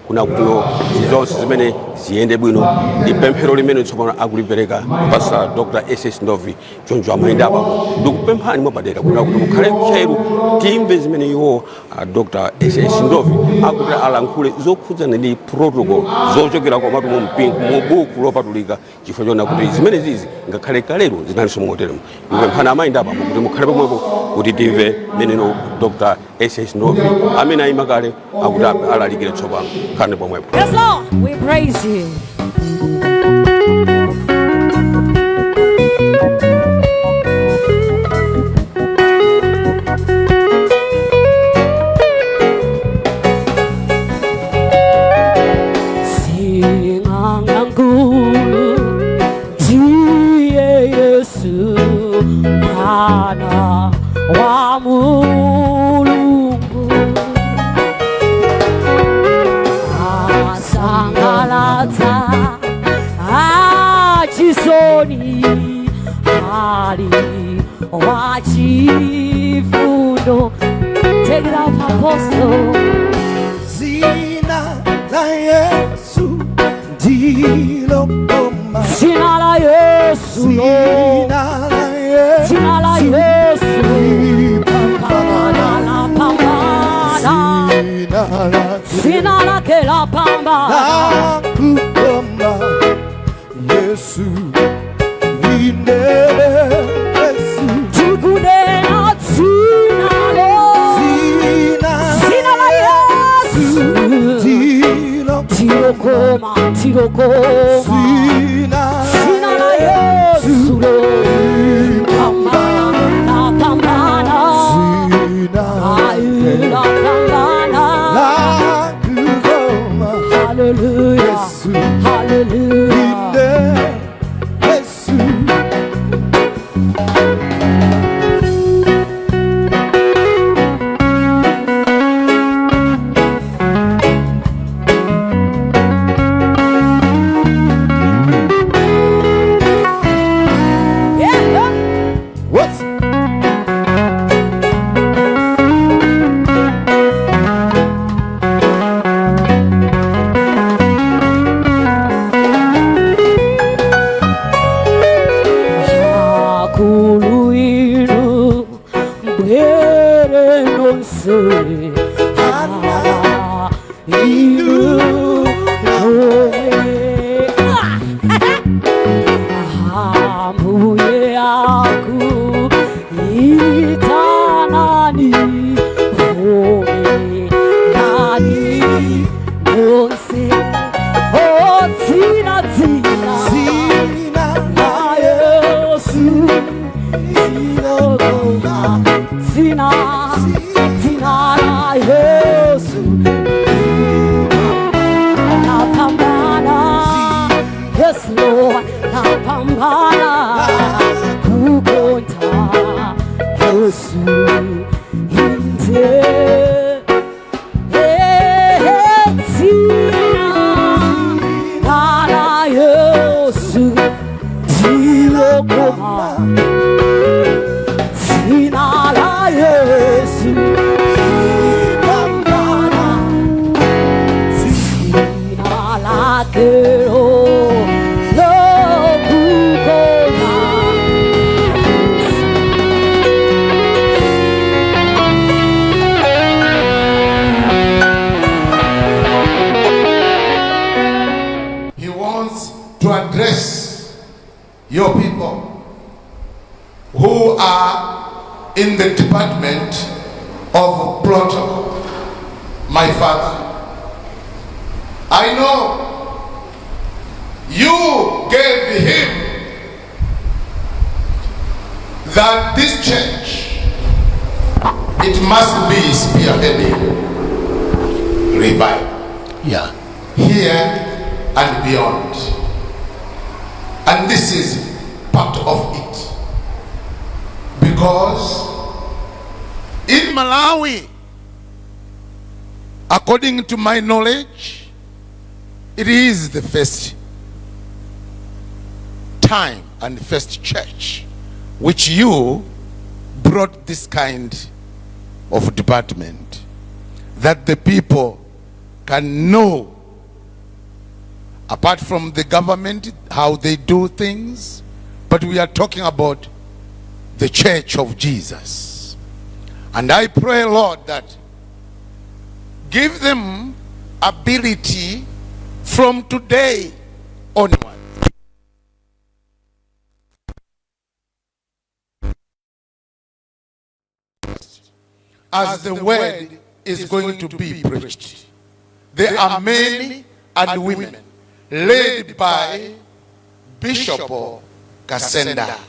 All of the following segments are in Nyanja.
kuna kuno zizonse zimene ziyende bwino ndi pemphero limene tsopano akulipereka Pastor Dr. SS Ndovi choncho amayenda apapo ndikupemphani mwapadera kuti mukhale tcheru timve zimene iwo Dr. SS Ndovi akuti alankhule zokhudzana ndi protocol zochokera kwa matumu mpingo mu buku lopatulika chifukwa chona kuti zimene zizi ngakhale kalero zinalinso moteremo ndikupemphani amayenda apapo kuti mukhale pomwepo kuti timve meneno Dr. SS Ndovi amene ayima kale akuti alalikire tsopano khane pomwepo. Yes, Lord, we praise you. Take it out, Apostle. Zina la Yesu ndilo boma. Zina la Yesu. Zina la Yesu. Zina la Yesu. Pambana, pambana. Zina la ke la pambana. La kuboma Yesu ine. Sina la Yesu pambana pambana la pambana hallelujah hallelujah. To address your people who are in the department of protocol. My father, I know you gave him that this church, it must be spearheading revival. Yeah. Here and beyond. And this is part of it. Because in Malawi, according to my knowledge, it is the first time and the first church which you brought this kind of department, that the people can know apart from the government, how they do things, but we are talking about the church of Jesus. And I pray, Lord, that give them ability from today onward. As the word is going to be preached, there are men and women led by Bishop Kasenda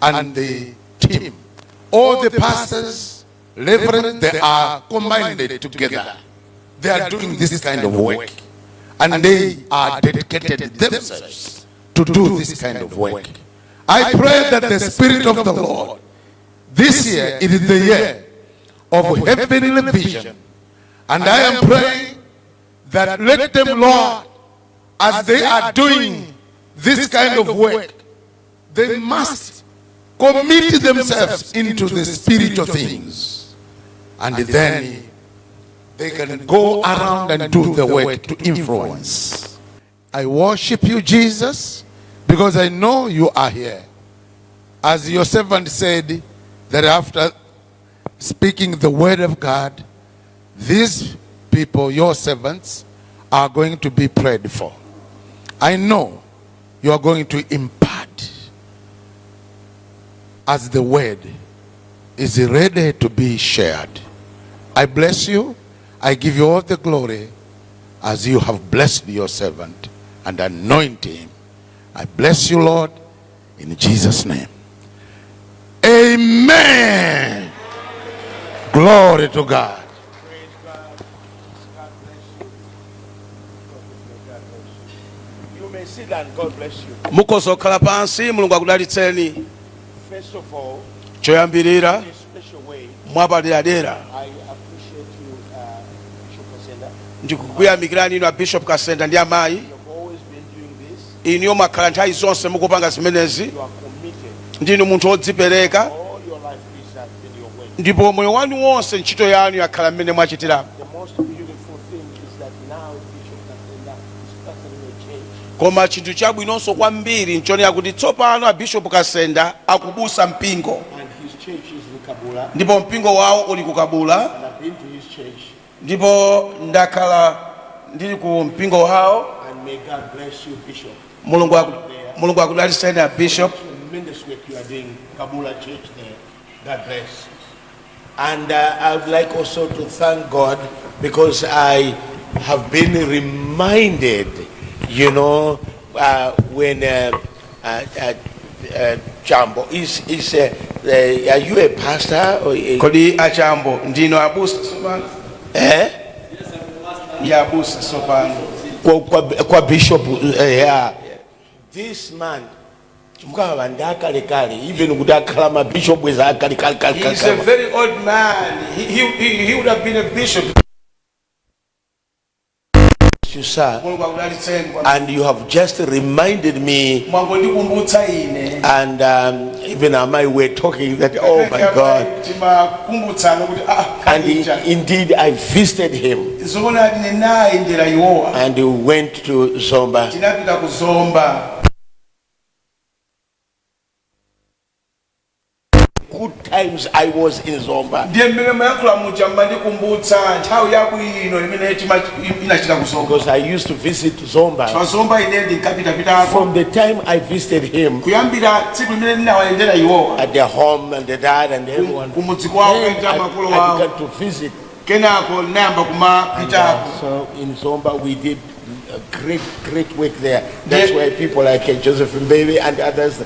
and the team. All the pastors, reverends, they are combined together. They are doing this kind of work, and they are dedicated themselves to do this kind of work. I pray that the Spirit of the Lord, this year, it is the year of heavenly vision, and I am praying that let them, Lord, as they are doing this kind of work, they must commit themselves into the spiritual things, and then they can go around and do the work to influence. I worship you, Jesus, because I know you are here. As your servant said, that after speaking the word of God, these people, your servants, are going to be prayed for. I know you are going to impart as the word is ready to be shared. I bless you. I give you all the glory as you have blessed your servant and anointed him. I bless you, Lord, in Jesus' name. Amen. Glory to God. You may sit down. God bless you. mukoso okhala pansi mulungu akudalitseni. First of all, choyambirira in a special way, mwapaderadera I appreciate you, Bishop Kasenda. ndikukuyamikirani inu a Bishop Kasenda ndi amayi. You have always been doing this. inu mwakhala nthawi zonse mukupanga zimenezi, You are committed. ndinu munthu wodzipereka, All your life is that in your way. ndipo moyo wanu wonse ntchito yanu yakhala mmene mwachitirapo. The most beautiful thing is that now Bishop Kasenda is starting a change. Koma chinthu chabwinonso kwambiri nchonera kuti tsopano a Bishop Kasenda akubusa mpingo, And his church is in Kabula. ndipo mpingo wawo uli ku Kabula, And I've been to his church. ndipo ndakhala ndili ku mpingo wawo. And may God bless you, Bishop. Mulungu akudalitseni a Bishop. Tremendous work you are doing, Kabula Church there. God bless. And I would like also to thank God because I have been reminded, you know, when Jambo are you a pastor or a, Kodi achambo ndino abusa sopano? eh? Ya abusa sopano. Kwa Bishop, yeah. This man, even with Bishop was He's a very old man. He would have been a bishop. you, sir. Mulungu akudalitseni kwa- And you have just reminded me, mwangondikumbutsa ine. and even Amai were talking that, oh my God. Timakumbutsana kuti And kanija. indeed, I visited him, Zona tine naye ndera iwowa. and we went to Zomba. Tinapita kuzomba. Good times I was in Zomba. Ndiye mmene mayankhula muja mandikumbutsa nthawi yabwino imene inachita kuzomba. Because I used to visit Zomba. Pazomba ine ndinkapitapitako. From the time I visited him Kuyambira tsiku limene ndinawayendera iwowa. at their home and the dad and everyone, Kumudzi kwawo then kaita makolo I wawo. began to visit. Kenako ndinayamba kumapitako. So in Zomba we did a great work there. That's why people like Joseph Mbebe and others,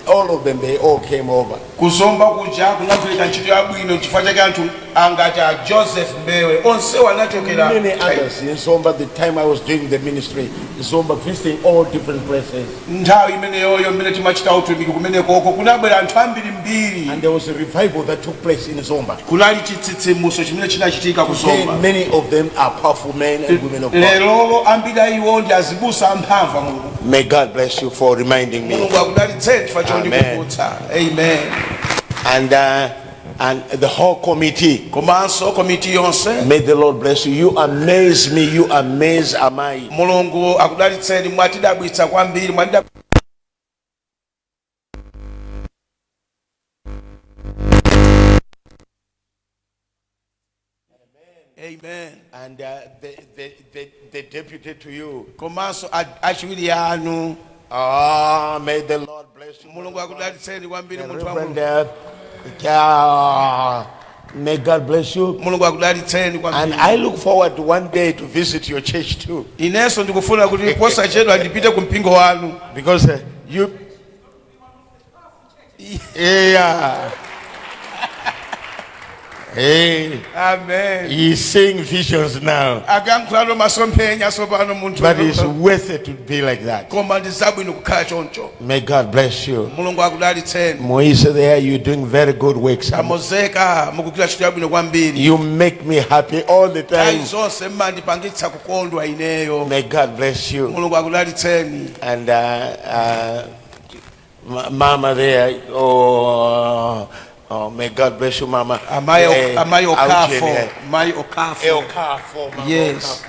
all of them, they all came over. Kuzomba kuja kunagwirika ntchito yabwino chifukwa chake anthu angati a Joseph Mbewe onse wanachokera. Many others in Zomba, the time I was doing the ministry, Zomba, visiting all different places. Nthawi imeneyoyo mmene timachita utumiki kumenekoko kunabwera anthu ambirimbiri. And there was a revival that took place in Zomba. Kunali chitsitsimutso chimene chinachitika ku Today, Zomba. many of them are powerful men and women of God. Lero ambiri ayiwo ndi azibusa amphamvu a Mulungu. May God bless you for reminding me. Mulungu akudalitseni chifukwa chondikumbutsa. Amen. And and the whole committee. komanso komiti yonse. May the Lord bless you. You amaze me. You amaze Amai. Mulungu akudalitseni mwatidabwitsa kwambiri Amen. And the deputy to you. Komanso achiwiri yanu. May the Lord bless you. Mulungu akudalitseni kwambiri muntu wa Reverend, Mulungu. may God bless you. Mulungu akudalitseni And kwambiri. I look forward to one day to visit your church too. Ineso ndikufuna kuti posa chedu andipite ku mpingo wanu. Because you. Yeah. Hey. Amen. He's seeing visions now. Agankhulalo masomphenya sopano muntu. But it's worth it to be like that. Koma ndisabwino kukhala choncho. May God bless you. Mulungu akudalitseni. Moise, there you're doing very good work. Amozeka mukukira ntchito yabwino kwambiri. You make me happy all the time. Zonse mmandipangitsa kukondwa ineyo. May God bless you. Mulungu akudalitseni. And Mama there, oh, may God bless you, Mama. Amayo Okafo. Yes.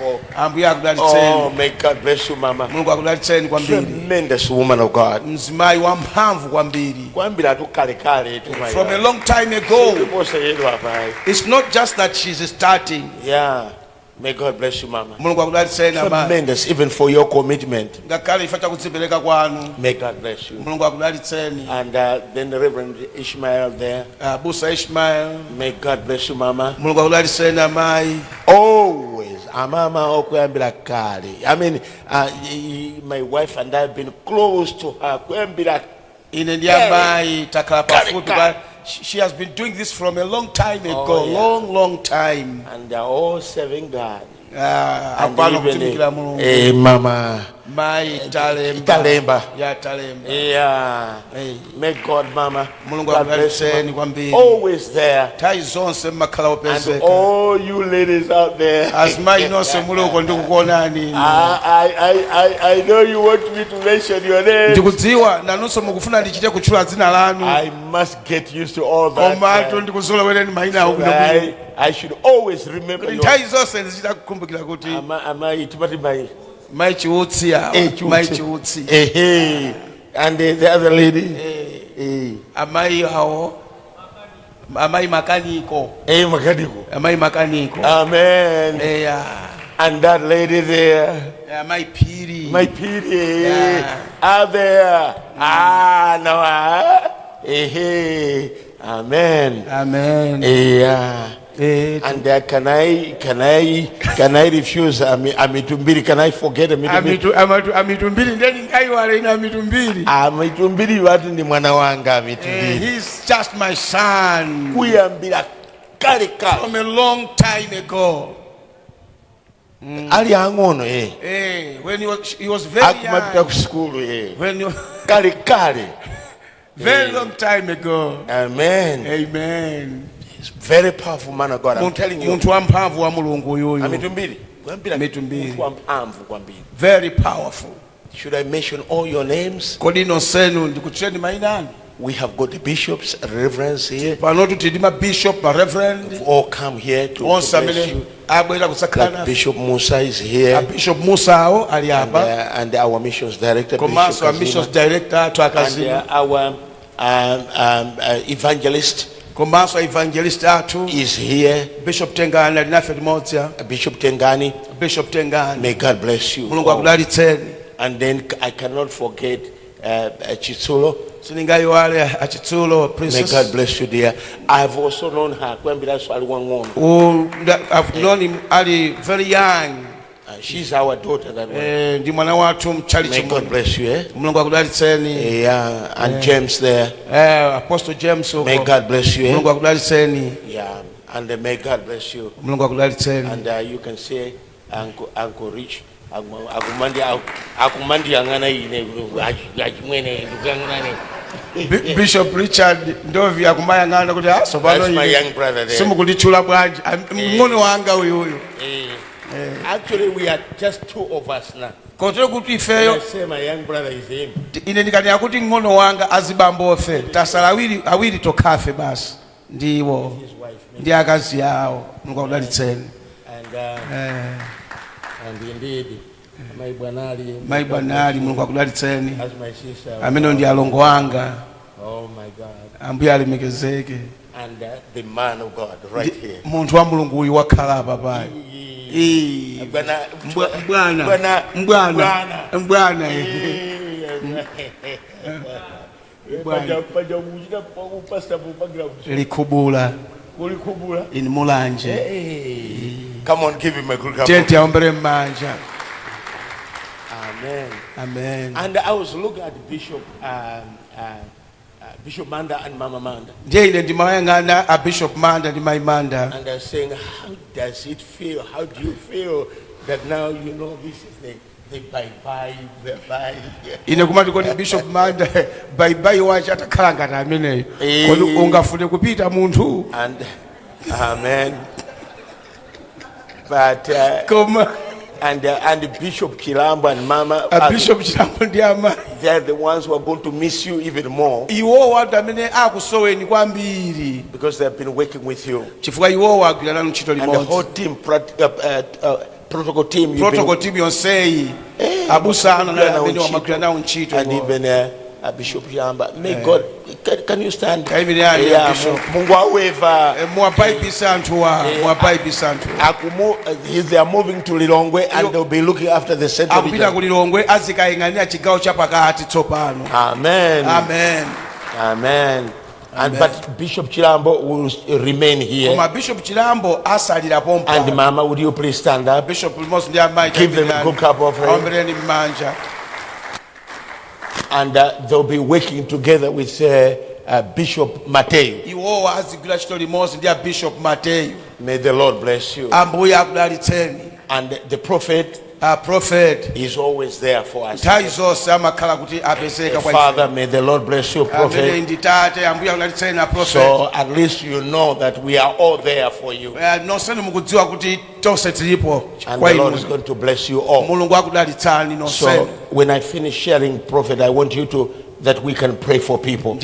Oh, may God bless you, Mama. Mulungu akudalitseni kwambiri. Tremendous woman of God. Mzimayi wamphamvu kwambiri. From a long time ago. It's not just that she's starting. Yeah. May God bless you, Mama. Mulungu akudalitseni amayi. Tremendous, even for your commitment. Ngakhale ifa chakudzipereka kwanu. May God bless you. Mulungu akudalitseni. And then the Reverend Ishmael there. Busa Ishmael. May God bless you, Mama. Mulungu akudalitseni amayi. Always, Mama okuyambira kale. I mean, my wife and I have been close to her. Ine ndi amayi takhala pafupi. She has been doing this from a long time ago, long time. And they are all serving God. And even Mama my Talemba. Yeah, Talemba. Yeah. Hey. May God, Mama. God bless you. Always there. And all you ladies out there. As my I know you want me to mention your name. I must get used to all that. I should always remember your My chiwutsi. And the other lady. Amai makaniko. Amen. And that lady there. My piri. Are there. Amen. Yeah. And can I refuse amitumbiri? Can I forget amitumbiri? Amitumbiri watu ni mwana wanga amitumbiri. He's just my son. Kuyambira kale from a long time ago. Ali angono when he was very young. School when you kale very long time ago. Amen. He's very powerful man of God. I'm telling you. Very powerful. Should I mention all your names? We have got the bishops, reverends here. Bishop, reverend. We've all come here to bless you. Like Bishop Musa is here. Bishop Musa and our missions director. Our missions director and our evangelist. Evangelist is here. Bishop Tengani. Bishop Tengani. May God bless you. And then I cannot forget Chitsulo. May God bless you, dear. I've also known her. I've known him very young. She's our daughter. That way. May God bless you. Yeah, and James there. Apostle James. May God bless you. Yeah, and may God bless you. And you can say, Uncle Rich. Bishop Richard Ndovi akumayangana kuti that's my young brother there. Simukulichula bwanji ngono wanga uyu. Actually we are just two of us now. Kotero kuti ifeyo. I say my young brother is him. Ine ndikati akuti ngono wanga azibambofe tasala awiri tokafe basi. ndiwo his wife. ndi akazi yawo Mulungu akudalitseni And indeed, my banali, Mulungu akudalitseni as my sister. amene ndi alongo wanga Oh my God. ambuye alemekezeke And the man of God right here. munthu wa Mulungu uyu wakhala apa pale mbwana likubula in mulanje. Come on, give him a good clap. Tenti aombere mmanja. Amen. And I was looking at Bishop Manda and Mama Manda. Ndiye ile ndimayangana a Bishop Manda ndi Mai Manda. And I was saying, how does it feel? How do you feel that now you know this is the bye-bye. Ine kumati kodi Bishop Manda bye-bye wacha atakhala ngati ameneyo. Kodi ungafune kupita munthu. And amen. But and Bishop Chilambo and Mama, Bishop Chilambo ndi ama, they are the ones who are going to miss you even more. Iwo watu amene akusoweni kwambiri because they have been working with you. Chifukwa iwo wagwirana ntchito limodzi. And the whole team, protocol team yonseyi abusana na amene wamagwirana ntchito. And even Bishop Chilambo, may God, can you stand? Bishop Mungu aweva. They are moving to Lilongwe and they'll be looking after the center region. Amen. And but Bishop Chilambo will remain here. And Mama, would you please stand up? Bishop, give them a good cup of rain. And they'll be working together with Bishop Mateo. May the Lord bless you. And the prophet is always there for us. Father, may the Lord bless you, prophet. So at least you know that we are all there for you. And the Lord is going to bless you all. So when I finish sharing, prophet, I want you to that we can pray for people.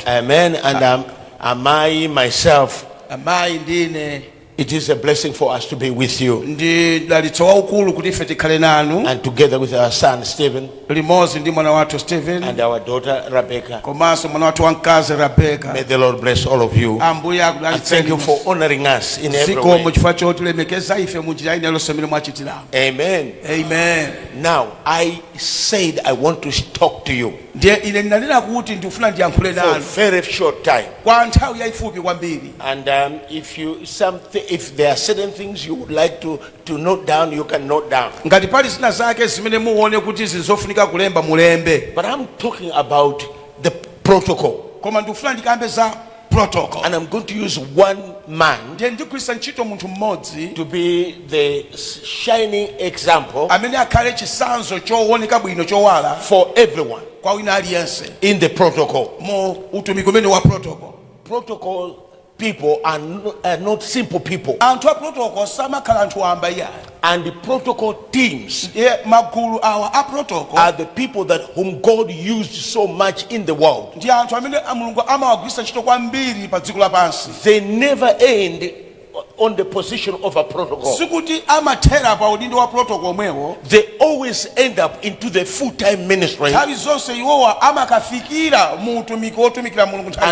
Amen. And I myself, it is a blessing for us to be with you. And together with our son Stephen and our daughter Rebecca. May the Lord bless all of you. And thank you for honoring us in every way. Amen. Amen. Now, I said I want to talk to you for a very short time. And if there are certain things you would like to note down, you can note down. But I'm talking about the protocol. And I'm going to use one man to be the shining example for everyone in the protocol. Protocol people are not simple people. And the protocol teams are the people that whom God used so much in the world. They never end on the position of a protocol. They always end up into the full-time ministry. And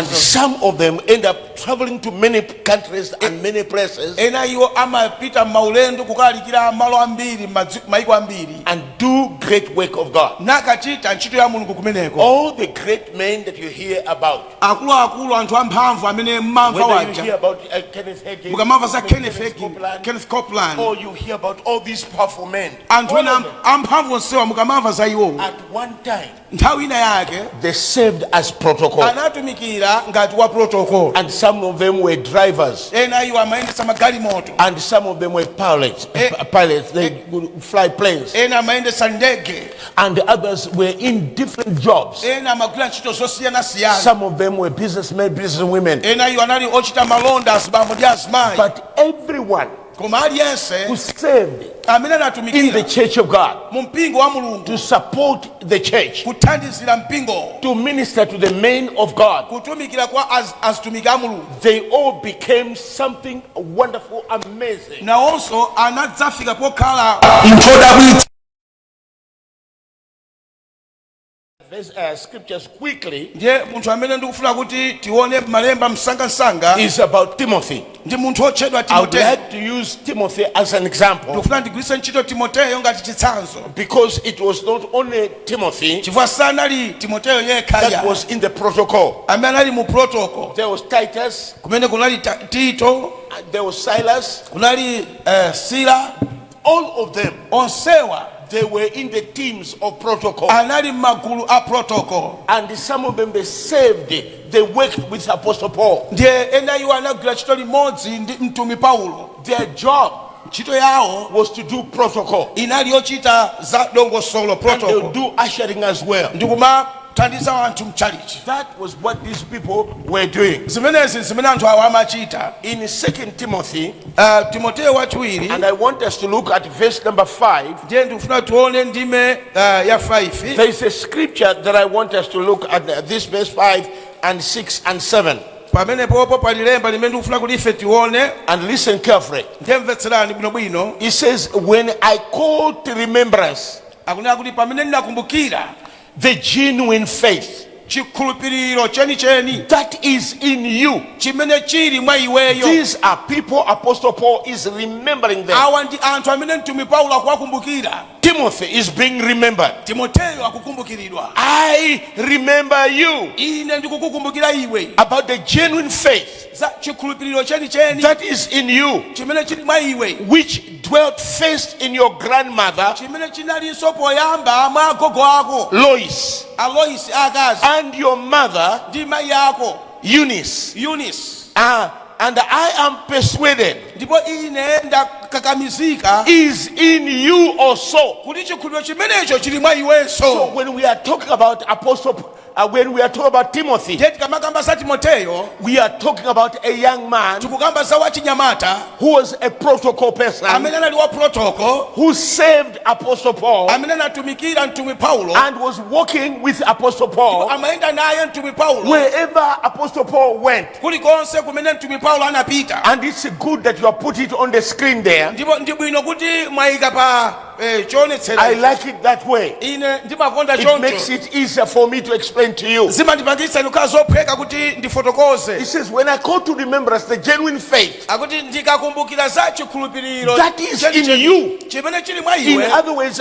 some of them end up traveling to many countries and many places and do great work of God. All the great men that you hear about, whether you hear about Kenneth Hagin, Kenneth Copeland, or you hear about all these powerful men, at one time they served as protocol. And some of them were drivers, and some of them were pilots. They would fly planes, and the others were in different jobs. Some of them were businessmen, businesswomen. But everyone who served amene in the anatumikira church of God, mu mpingo wa mulungu to support the church, kuthandizira mpingo to minister to the men of God. kutumikira kwa azitumiki a mulungu They all became something wonderful, amazing. nawonso anadzafika pokhala These scriptures quickly ndiye munthu amene ndikufuna kuti tione malemba msangamsanga is about Timothy. ndi munthu otchedwa I would timoteyo like to use Timothy as an example ndikufuna ndigwiritse ntchito timoteyo ngati chitsanzo because it was not only Timothy chifukwa sanali timoteyo yekhaya that was in the protocol. amene anali mu protocol There was Titus, kumene kunali Tito and there was Silas. kunali Sila All of them, onsewa they were in the teams of protocol. anali m'magulu a protocol And some of them, they saved, they worked with Apostle Paul. ndiye ena iwo anagwira ntchito limodzi ndi mtumwi Paulo. Their job ntchito yawo was to do protocol. inali yochita za dongosolo And they would protocol do ushering as well. ndikumathandiza anthu mchalichi. That was what these people were doing. zimenezi zimene anthu awo amachita. In 2 Timothy, timoteyo wachiwiri and I want us to look at verse number 5. ndiye ndikufuna tione ndime ya 5. There is a scripture that I want us to look at, this verse 5 and 6 and 7. pamenepopo pali lemba limene ndikufuna kuti ife tione And listen carefully. ndiye mvetserani bwinobwino. It says, when I call to remembrance akunena kuti pamene ndinakumbukira the genuine faith chikhulupiriro chenicheni that is in you. chimene chili mwa iweyo. These are people Apostle Paul is remembering them. awa ndi anthu amene mtumwi Paulo akuwakumbukira. Timothy is being remembered. timoteyo akukumbukiridwa. I remember you ine ndikukukumbukira iwe about the genuine faith za chikhulupiriro chenicheni that is in you, chimene chili mwa iwe which dwelt first in your grandmother chimene chinalinso poyamba mwa agogo ako Lois Aloisi akazi and your mother ndi mayi ako Eunice. Eunice. And I am persuaded ndipo ine ndakakamizika is in you also. kuti chikhulupiriro chimenecho chili mwa iwenso. So when we are talking about when we are talking about Timothy, ndiye tikamakamba za timoteyo we are talking about a young man tikukamba za wachinyamata who was a protocol person, amene anali wa protocol who saved Apostle Paul amene anatumikira mtumwi Paulo and was walking with Apostle Paul amayenda naye mtumwi Paulo wherever Apostle Paul went. kulikonse kumene mtumwi Paulo anapita. And it's good that you have put it on the screen there. ndipo ndi bwino kuti mwayika pa chionetsero. I like it that way. ine ndimakonda It makes choncho it easier for me to explain to you. zimandipangitsa ndikhala zophweka kuti ndifotokoze. It says, when I call to remembrance the genuine faith akuti ndikakumbukira za chikhulupiriro that is in you. chimene chili mwa In iwe. other words,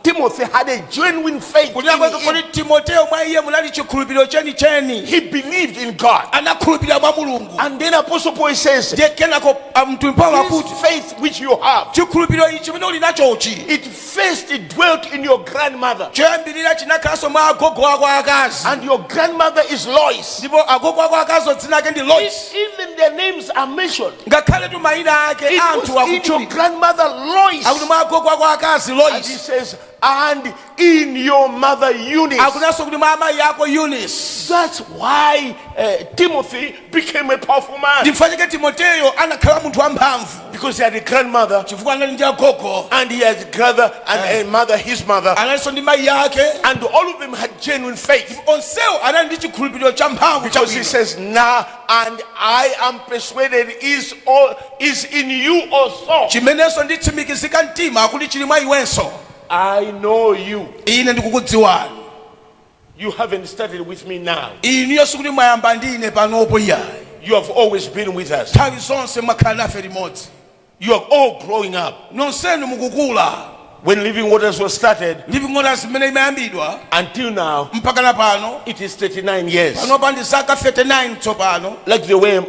Timothy had a genuine faith. kuti kuti timoteyo mwa iye munali chikhulupiriro chenicheni. He believed in God. anakhulupirira mwa mulungu. And then Apostle Paul says, ndiye kenako mtumwi Paulo akuti this faith which you have, chikhulupiriro ichi chimene uli nachochi it first dwelt in your grandmother. choyambirira chinakhalanso mwa agogo ako akazi. And your grandmother is Lois. ndipo agogo ako akazi dzina ake ndi Lois. Even their names are mentioned. ngakhale tu mayina ake It anthu was in your akutchulidwa grandmother Lois. akuti mwa agogo ako akazi And he Lois. says, and in your mother Eunice. akunenso kuti mwa amayi ako Eunice. That's why Timothy became a powerful man. ndifanyike timoteyo anakhala munthu wamphamvu Because he had a grandmother, chifukwa anali ndi agogo and he had a brother and a mother, his mother. analinso ndi mayi yake. And all of them had genuine faith. onsewo anali ndi chikhulupiriro cha mphamvu Because he chabwino. says, now, and I am persuaded is in you also. chimenenso nditsimikizika mtima kuti chili mwa iwenso. I know you. ine ndikukudziwani. You haven't started with me now. iniyo sikuti mwayamba ndi ine panopo iyayi. You have always been with us. nthawi zonse mwakhala nafe limodzi. You are all growing up. nonsenu mukukula. When Living Waters was started, Living Waters imene imayambidwa until now, mpaka na pano it is 39 years. panopa ndi zaka 39 tsopano. Like the way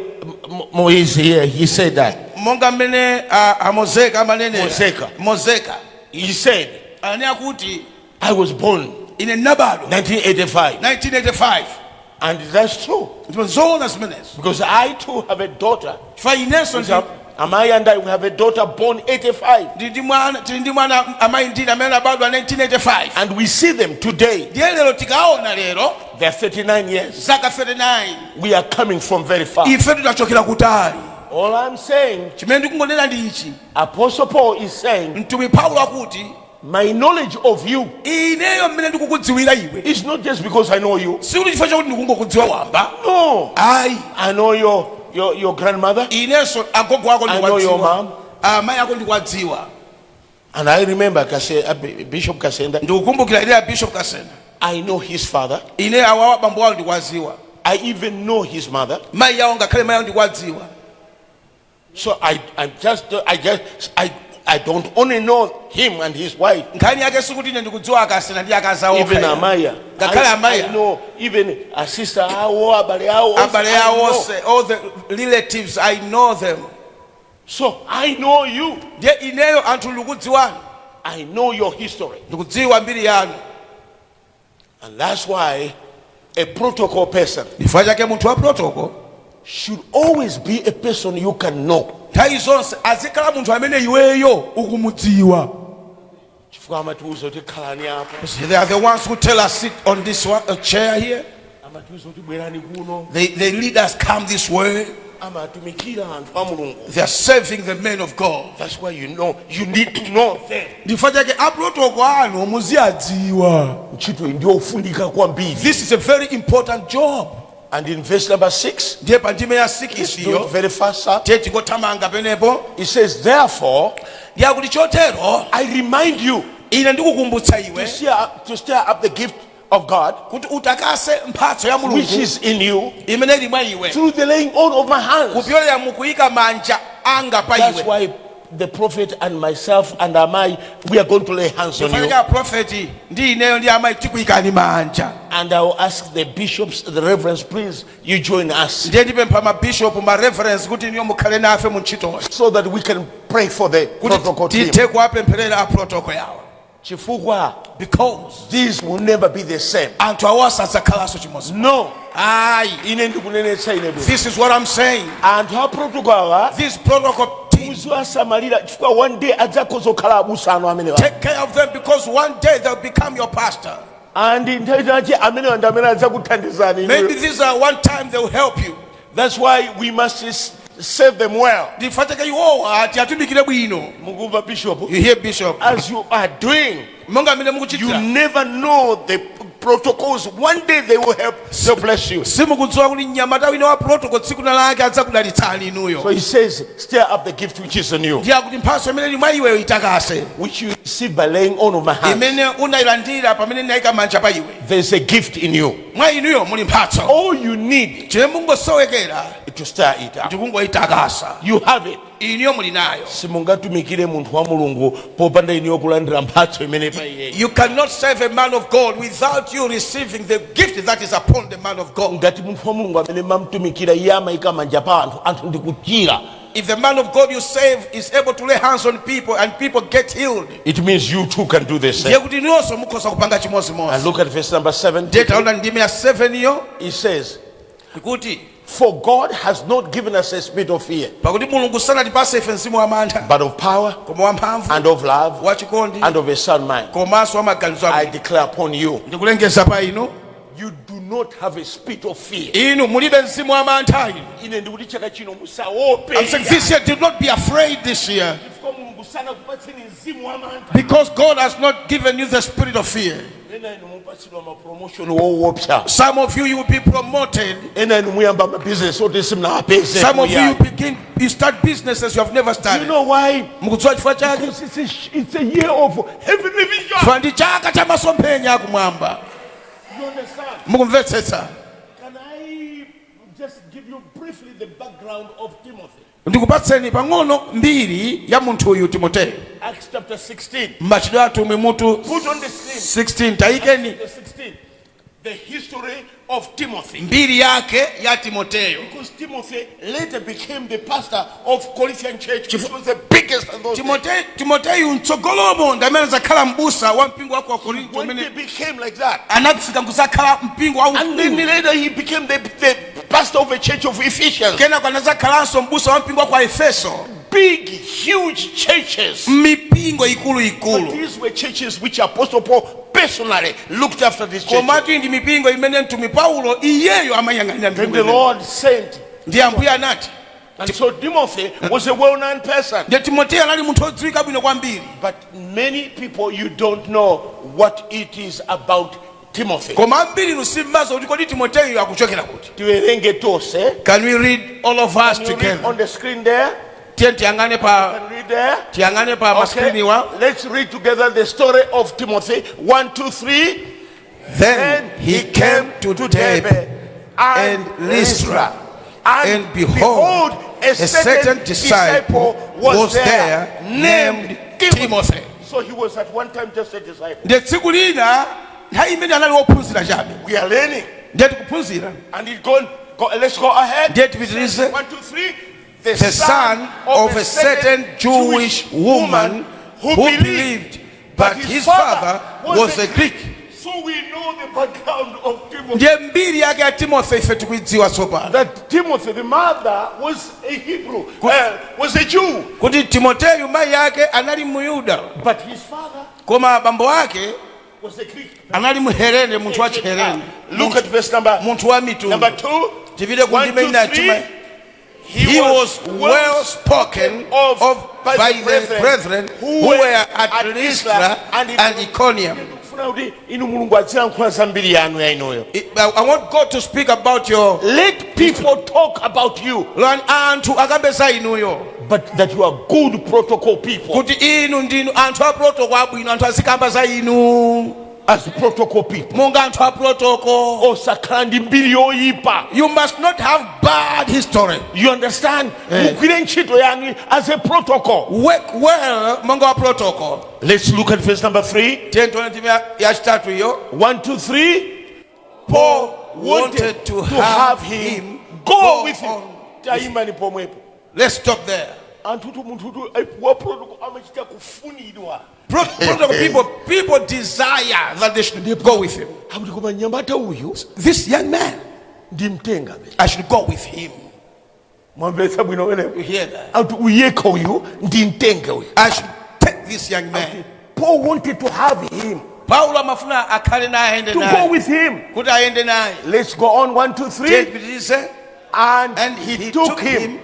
Moise here, he said that. monga mmene amozeka amanenera. Mozeka He said, ananena kuti I was born ine ndinabadwa 1985. 1985. And that's true. ndipo zoona zimenezo. Because I too have a daughter. chifukwa inenso Amaya and I we have a daughter born 85. tili ndi mwana amayi ndine amene anabadwa 1985. And we see them today. ndiye lero tikaona lero They're 39 years. zaka 39. We are coming from very far. ife tidachokera kutali. All I'm saying, chimene ndikungonena ndi ichi, Apostle Paul is saying, mtumwi Paulo akuti my knowledge of you ineyo mmene ndikukudziwira iwe is not just because I know you. sikuti chifukwa chakuti ndikungokudziwa wamba. No. Ayi, I know your grandmother. inenso agogo ako I know your ndikuwadziwa, mom. amayi ako ndikuwadziwa. And I remember Bishop Kasenda. Ndikukumbukira ile ya Bishop Kasenda, I know his father. ine awawa bambo wawo ndikuwadziwa, I even know his mother. mayi yawo ngakhale mayi yawo ndikuwadziwa. So I don't only know him and his wife. Nkhani yake sikuti ine ndikudziwa Kasenda ndi akazi awo Even okha. Amaya. Ngakhale I Amaya, know even a sister awo abale awo. abale I yawo know. onse, all the relatives, I know them. So I know you. Ndiye ineyo anthu ndikudziwani, I know your history. ndikudziwa mbiri yanu. And that's why a protocol person Chifukwa chake munthu wa protocol should always be a person you can know. nthawi zonse azikhala munthu amene iweyo ukumudziwa. Chifukwa amatiuza kuti khalani apo. They are the ones who tell us sit on this chair here. Amatiuza kuti bwerani kuno. They lead us come this way. Amatumikira anthu a Mulungu. They are serving the men of God. That's why you need to know them. Chifukwa chake aprotoko anu muziadziwa. Ntchito iyi ndio ufundika kwambiri. This is a very important job. And in verse number 6, Ndiye pa ndime ya let's 6 do it iyo very fast, sir. tiye tingotamanga penepo. It says, therefore, Ndiye kuti chotero I remind you ine ndikukumbutsa iwe to stir up the gift of God, kuti utakase mphatso ya which Mulungu is in you, imene ili mwa iwe through the laying on of my hands. kupyolera mukuyika manja anga pa That's iwe. why the prophet and myself and Amai, we are going to lay hands on you. Ndifanira profeti ndi ineyo ndi amayi tikuyikani manja. And I will ask the bishops, the reverends, please, you join us Ndiye ndipempha mabishopu ma reverends kuti niyo mukhale nafe mu ntchito so that we can pray for the protocol kuti team. tithe kuwapempherera a protocol yawo, Chifukwa, because these will never be the same. anthu awo asadzakhalanso chimodzi. No. Ayi, Ine ndikunenetsa ine bwino. this is what I'm saying. Anthu a protocol awa This protocol team, muziwasamalira chifukwa one day adzakhoza kukhala abusa anu amene wa. take care of them because one day they'll become your pastor. And nthawi zinachi amene ndi amene adzakuthandizani. Maybe these are one time they will help you. That's why we must serve them well. Ndifatike iwowa ati atumikire bwino. Mukumva bishop? You hear bishop? As you are doing, Monga amene you mukuchitira. never know the protocols. One day they will help. They'll bless you. Simukudziwa kuti mnyamata wina wa protocol tsiku lake adzakudalitsani So inuyo. he says, stir up the gift which is in you, Ndiye kuti mphatso imene ili mwa iweyo itakase, which you receive by laying on of my hands. imene unayilandira pamene ndinayika manja pa iwe. There's a gift in you. Mwa inuyo muli mphatso. All you need Chimene mungosowekera to stir it up. ndi kungoyitakasa. You have it. Iniyo muli nayo. Simungatumikire munthu wa Mulungu popanda iniyo kulandira mphatso imene pa iye. You cannot serve a man of God without you receiving the gift that is upon the man of God. Ngati munthu wa Mulungu amene mamutumikira iye amayika manja pa anthu ndi kuchira. If the man of God you save is able to lay hands on people and people get healed, It means you too can do the ndiye same. kuti inuyonso mukhoza kupanga And chimodzimodzi. look at verse number 7. Ndiye taona ndime ya 7 iyo It says, kuti for God has not given us a spirit of fear, pakuti Mulungu sanatipase ife mzimu wa mantha, but of power koma wamphamvu, and of love wachikondi, and of a sound mind. komanso wa maganizo I abwino. declare upon you, Ndikulengeza pa inu, you do not have a spirit of fear. inu mulibe mzimu wa mantha inu. Ine ndikuti chaka chino musaope. I'm saying this year, do not be afraid this year, Chifukwa Mulungu sanakupatseni mzimu wa mantha. because God has not given you the spirit of fear. Ena inu mupatsidwa ma promotion woopsa. Some of you will be promoted. Ena inu muyamba ma business oti simnawapeze. Some of you start businesses you have never You started. know why? Mukudziwa chifukwa chake? Because it's a year of heavenly vision. Chifukwa ndi chaka cha masomphenya akumwamba. You understand? Mukumvetsetsa? Can I just give you briefly the background of Timothy? Ndikupatseni pang'ono mbiri ya munthu uyu Timoteyo. Acts chapter 16. Machitidwe atumwi mutu Put on the screen. 16 taikeni Chapter 16. The history of Timothy. mbiri yake ya Timoteyo. Because Timothy later became the pastor of Corinthian church, which was the biggest of those days. Timoteyo mtsogolomo ndamene zakhala mbusa wa mpingo wako wa Korinto When they amene became like that, anafika kuzakhala mpingo wa and then later he became the pastor of a church of Ephesians. kena kanazakhalanso mbusa wa mpingo wa Efeso. Big, huge churches. Mipingo ikulu But ikulu. these were churches which Apostle Paul personally looked after this church. Komatu ndi mipingo imene mtumi Paulo iyeyo amayang'anira Then mpingo the imene. Lord sent Ndiye ambuye anati And so Timothy was a well-known person. Ndiye Timoteyo anali munthu odziwika bwino kwambiri. But many people, you don't know what it is about Timothy. Koma ambiri nusimbazo kuti kodi Timoteyo akuchokera kuti. Tiwerenge tonse. Can we read all of us together? On the screen there. Tiyangane pa. Can read there. Tiyangane pa maskrini wa. Let's read together the story of Timothy. 1, 2, 3. Then he came to Derbe and Lystra, and behold, a certain disciple was there named Timothy. So he was at one time just a disciple. Ndiye tsiku lina imene anali wophunzira chabe. We are learning. Ndiye tikuphunzira. And it go, let's go ahead. Ndiye tipitirize. 1, 2, 3. The son of a certain Jewish woman who believed, but his father was a Greek. So we know the background of Timothy. Ndiye mbiri yake ya Timothy ife tikuidziwa sopa. That Timothy, the mother, was a Hebrew, was a Jew. Kuti Timoteyo mai yake anali Muyuda. But his father, koma bambo wake was a Greek. Anali Muhelene, munthu wa Chihelene. Look at verse number. Munthu wa mitundu. Number 2. Tivide kundime ina. He was well spoken of by the brethren who were at Lystra and Iconium. I want God to speak about your. Let people talk about you. But that you are good protocol people. As protocol people. You must not have bad history. You understand? As a protocol. Work well, mongo protocol. Let's look at verse number 3. 1, 2, 3. Paul wanted to have him go with him. Let's stop there. People desire that they should go with him. This young man, I should go with him. You hear that? I should take this young man. Paul wanted to have him. To go with him. Let's go on. 1, 2, 3. And he took him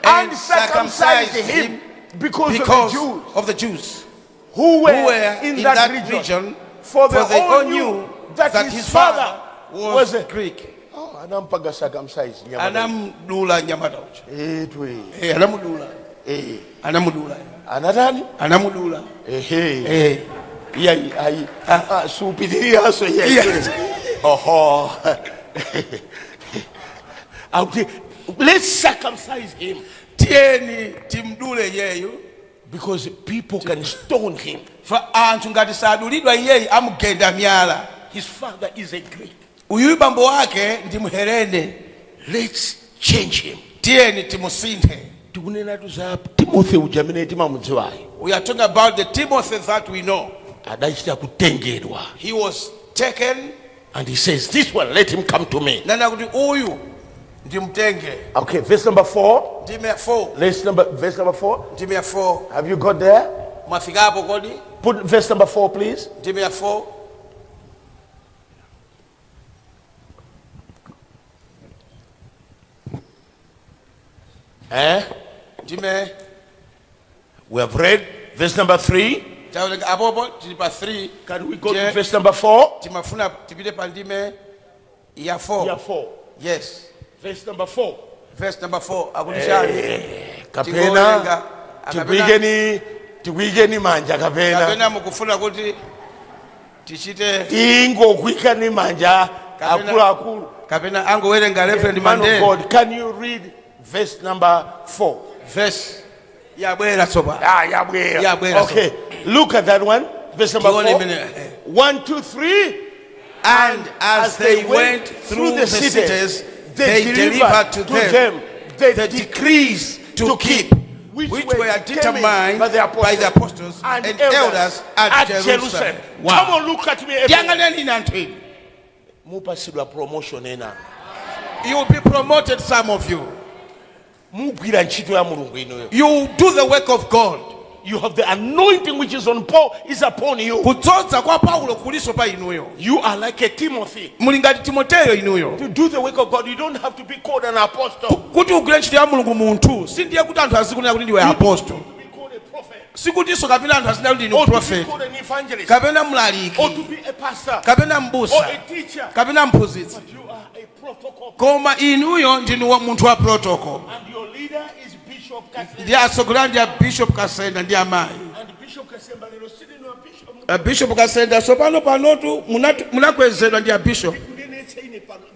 and circumcised him because of the Jews who were in that region, for they all knew that his father was a Greek. Oh, anampaga circumcised. Anamdula nyamata ucho. Anamudula. Anamudula. Anadani? Anamudula. Superior so yes. Oh. Let's circumcise him. Because people can stone him. His father is a Greek. Let's change him. We are talking about the Timothy that we know. He was taken and he says, this one, let him come to me. Okay, verse number 4. Verse number 4. Have you got there? Put verse number 4, please. We have read verse number 3. Can we go to verse number 4? Yeah, 4. Yes. Verse number 4. Verse number 4. Kapena. Tiwigeni manja kapena. Kapena mukufuna kuti tichite. Ingo kwikani manja. Akulu. Kapena ango werenga Reverend Mandela. God, can you read verse number 4? Verse. Yabwera soba. Yabwera. Okay. Look at that one. Verse number 4. 1, 2, 3. And as they went through the cities, they delivered to them the decrees to keep, which were determined by the apostles and elders at Jerusalem. Wow. Come on, look at me. You will be promoted, some of you. You do the work of God. you have the anointing which is on Paul is upon you. Kudzoza kwa Paulo kuliso pa inuyo. You are like a Timothy. Muli ngati Timoteyo inuyo. To do the work of God, you don't have to be called an apostle. Kuti ugule ntchito ya Mulungu munthu, sindiye kuti anthu azikunena kuti ndiwe apostle. Sikutiso kapena anthu azinena kuti ndine prophet. Kapena mlaliki. Or to be a pastor. Kapena mbusa. Or a teacher. Kapena mphunzitsi. But you are a protocol. Koma inuyo ndinu munthu wa protocol. And your leader is Bishop Kasenda. Ndiye atsogoleri ndi Bishop Kasenda ndi amayi. And Bishop Kasenda lero sitting on Bishop. Bishop Kasenda sopano panotu munakwezedwa ndi Bishop.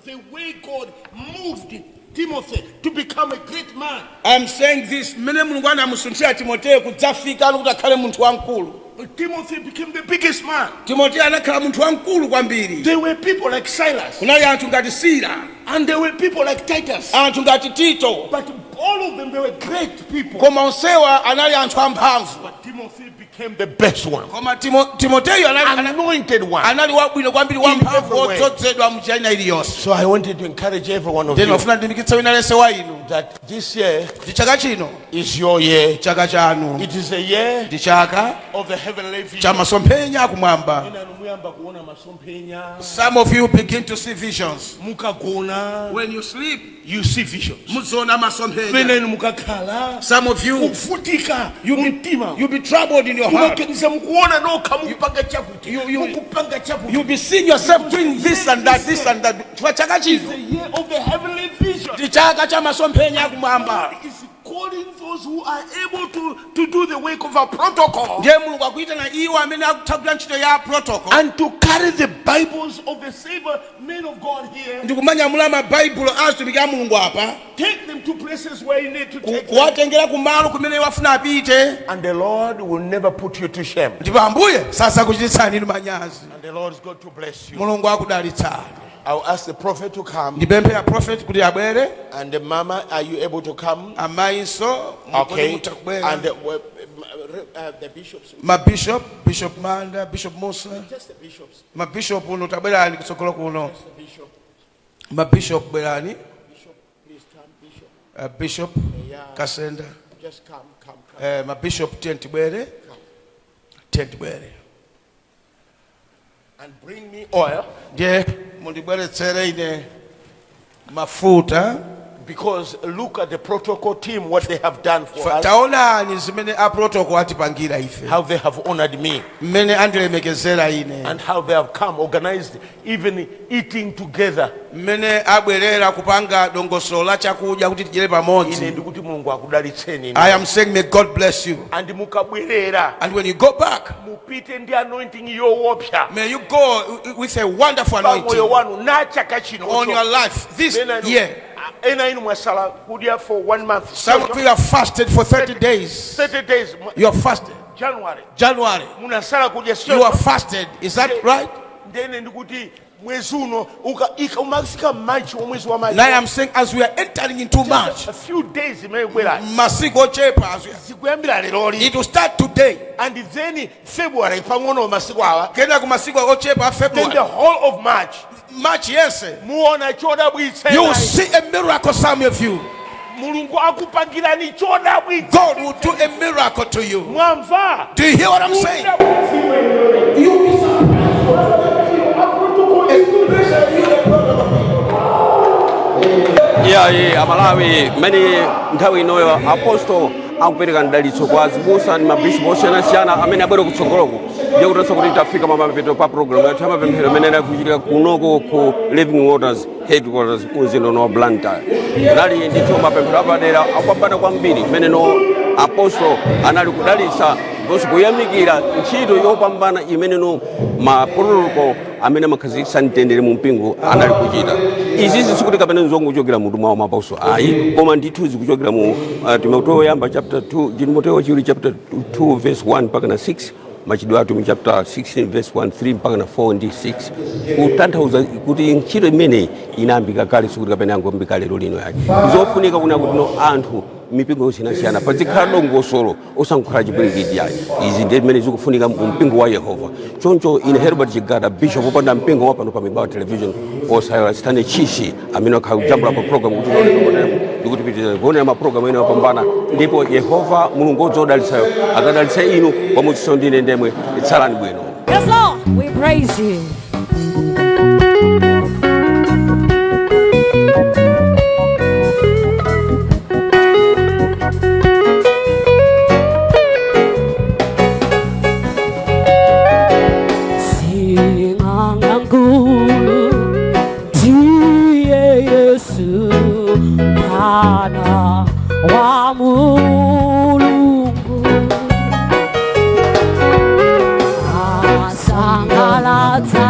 The way God moved Timothy to become a great man. I'm saying this, mene Mulungu anamusunthira Timoteyo kudzafika kuti akhale munthu wamkulu. Timothy became the biggest man. Timoteyo anakhala munthu wamkulu kwambiri. There were people like Silas. Kunali anthu ngati Sila. And there were people like Titus. Anthu ngati Tito. But all of them, they were great people. Koma onsewa anali anthu amphamvu. But Timothy became the best one. Koma Timoteyo anali anointed one. Anali wabwino kwambiri wamphamvu odzozedwa muchina iliyonse. So I wanted to encourage every one of you. you that this year is your year. It is a year of the heavenly vision. Some of you begin to see visions. When you sleep, you see visions. Some of you, you'll be troubled in your heart. You'll be seeing yourself doing this and that, this and that. It's the year of the heavenly vision. God is calling those who are able to do the work of a protocol and to carry the Bibles of the savor men of God here. Take them to places where you need to take them. And the Lord will never put you to shame. And the Lord is going to bless you. I'll ask the prophet to come. And the mama, are you able to come? Okay. And the bishops. My bishop, Bishop Manda, Bishop Musa. Just the bishops. My bishop uno tabela kusokolo kuno. My bishop Berani. Bishop, please come, Bishop. Bishop Kasenda. Just come. My bishop Tentibere. And bring me oil. Yeah, mundibere tsere ine mafuta. Because look at the protocol team, what they have done for us. How they have honored me. And how they have come, organized, even eating together. I am saying may God bless you. And when you go back, may you go with a wonderful anointing on your life this year. For 1 month. Some of you have fasted for 30 days. 30 days. You have fasted. January. You have fasted. Is that right? Now I am saying as we are entering into March, a few days it will start today. And then February, then the the whole of March. Yes. You will see a miracle, some of you. God will do a miracle to you. Do you hear what I'm saying? Yeah, Malawi, many nthawi inoyo apostle akupereka ndalitso kwa azibusa ndi mabishop osiyanasiyana amene abwera kutsogoloko ndiye kutanso kuti tafika pamapeto pa program yathu amapemphero amene akuchitika kunoko ku Living Waters headquarters kunzinda wa Blantyre. Kunali ndithu mapemphero apadera akupambana kwambiri mmene no apostle anali kudalitsa ndiponso kuyamikira ntchito yopambana imene no maprotocol amene amakhazikitsa mtendere mu mpingo anali kuchita. Izi zikuti kapena nzongochokera mutu mwa maposo ayi koma ndithu zikuchokera mu Timoteyo woyamba chapter 2 Timoteyo wachiwiri chapter 2 verse 1 mpaka na 6 machitidwe athu mu chapter 16 verse 1 3 mpaka na 4 ndi 6 kutanthauza kuti ntchito imene inayambika kale sikuti kapena yangoyambika lero lino yake. Zofunika kuna kuti no anthu mipingo yosiyanasiyana pazikhala dongosolo osankhula chipwirikiti yayi izi ndi zimene zikufunika mpingo wa Yehova. Choncho ine Herbert Chigada bishop opanda mpingo wapano pa Mibawa television osayala Stanley Chishi amene akhala kujambula pa program kuti ndikutipitiriza kuonera maprogramu ene wapambana ndipo Yehova mulungu odzodalitsayo akadalitsa inu pamodzinso ndine ndemwe itsalani bwino. Yes, Lord, we praise you. Mwana wa Mulungu asangalatsa